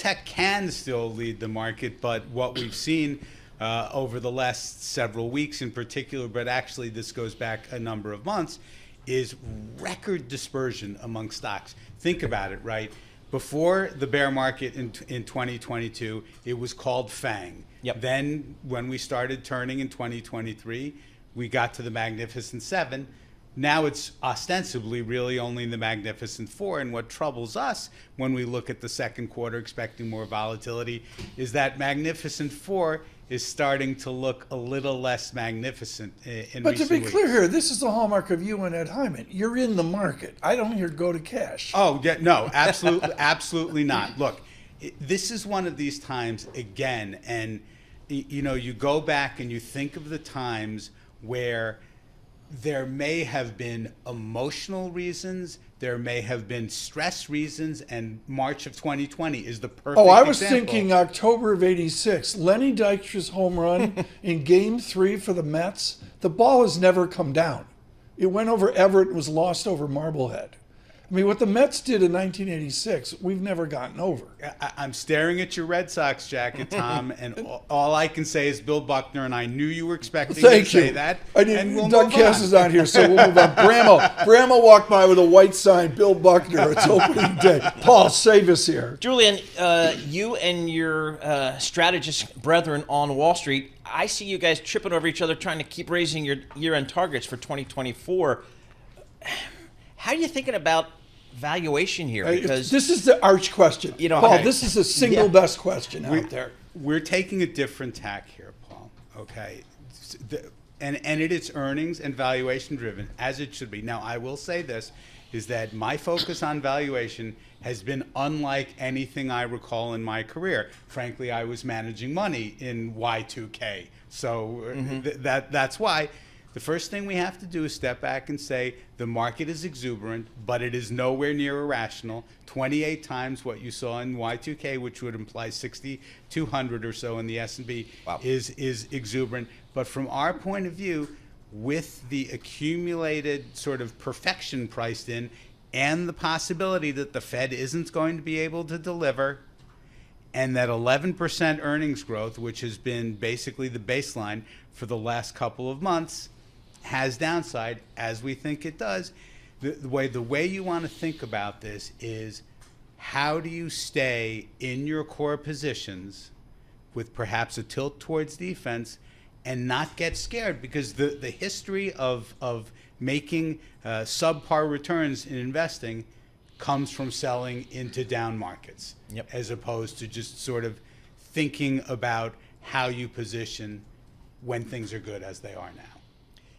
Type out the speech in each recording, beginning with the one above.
tech can still lead the market, but what we've seen over the last several weeks in particular, but actually this goes back a number of months, is record dispersion among stocks. Think about it, right? Before the bear market in 2022, it was called FANG. Yep. Then when we started turning in 2023, we got to the Magnificent Seven. Now it's ostensibly really only the Magnificent Four. And what troubles us when we look at the second quarter expecting more volatility is that Magnificent Four is starting to look a little less magnificent in But to recent be weeks. clear here, this is the hallmark of you and Ed Hyman. You're in the market. I don't hear go to cash. Oh, yeah, no, absolutely, absolutely not. Look, this is one of these times again, and you go back and you think of the times where there may have been emotional reasons, there may have been stress reasons, and March of 2020 is the perfect example. Oh, I was thinking October of '86. Lenny Dykstra's home run in Game 3 for the Mets. The ball has never come down. It went over Everett and was lost over Marblehead. I mean, what the Mets did in 1986, we've never gotten over. I'm staring at your Red Sox jacket, Tom, and all I can say is Bill Buckner, and I knew you were expecting to say that. And Doug Cass is not here, so we'll move on. Brammo walked by with a white sign, Bill Buckner, it's opening day. Paul, save us here. Julian, you and your strategist brethren on Wall Street, I see you guys tripping over each other trying to keep raising your year-end targets for 2024. How are you thinking about valuation here? Because this is the arch question. Paul, this is the single best question out there. We're taking a different tack here, Paul. Okay, and it is earnings and valuation driven, as it should be. Now, I will say this, is that my focus on valuation has been unlike anything I recall in my career. Frankly, I was managing money in Y2K, so that's why. The first thing we have to do is step back and say the market is exuberant, but it is nowhere near irrational. 28 times what you saw in Y2K, which would imply 6,200 or so in the S&P, is exuberant. But from our point of view, with the accumulated sort of perfection priced in and the possibility that the Fed isn't going to be able to deliver, and that 11% earnings growth, which has been basically the baseline for the last couple of months, has downside, as we think it does. The way you want to think about this is, how do you stay in your core positions with perhaps a tilt towards defense and not get scared? Because the history of making subpar returns in investing comes from selling into down markets, as opposed to just sort of thinking about how you position when things are good as they are now.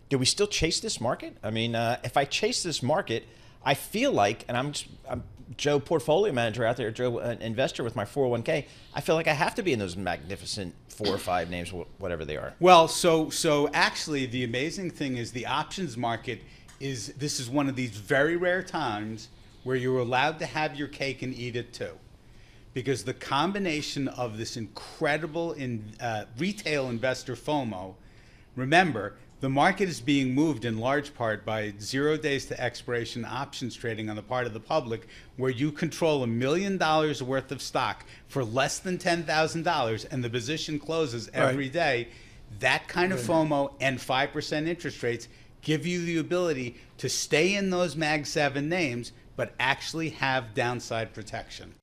Do we still chase this market? I mean, if I chase this market, I feel like, and I'm Joe, portfolio manager out there, Joe, an investor with my 401k, I feel like I have to be in those magnificent 4 or 5 names, whatever they are. Well, so actually the amazing thing is the options market this is one of these very rare times where you're allowed to have your cake and eat it too. Because the combination of this incredible retail investor FOMO, remember, the market is being moved in large part by 0 days to expiration options trading on the part of the public, where you control $1 million worth of stock for less than $10,000 and the position closes every day. That kind of FOMO and 5% interest rates give you the ability to stay in those Mag 7 names, but actually have downside protection.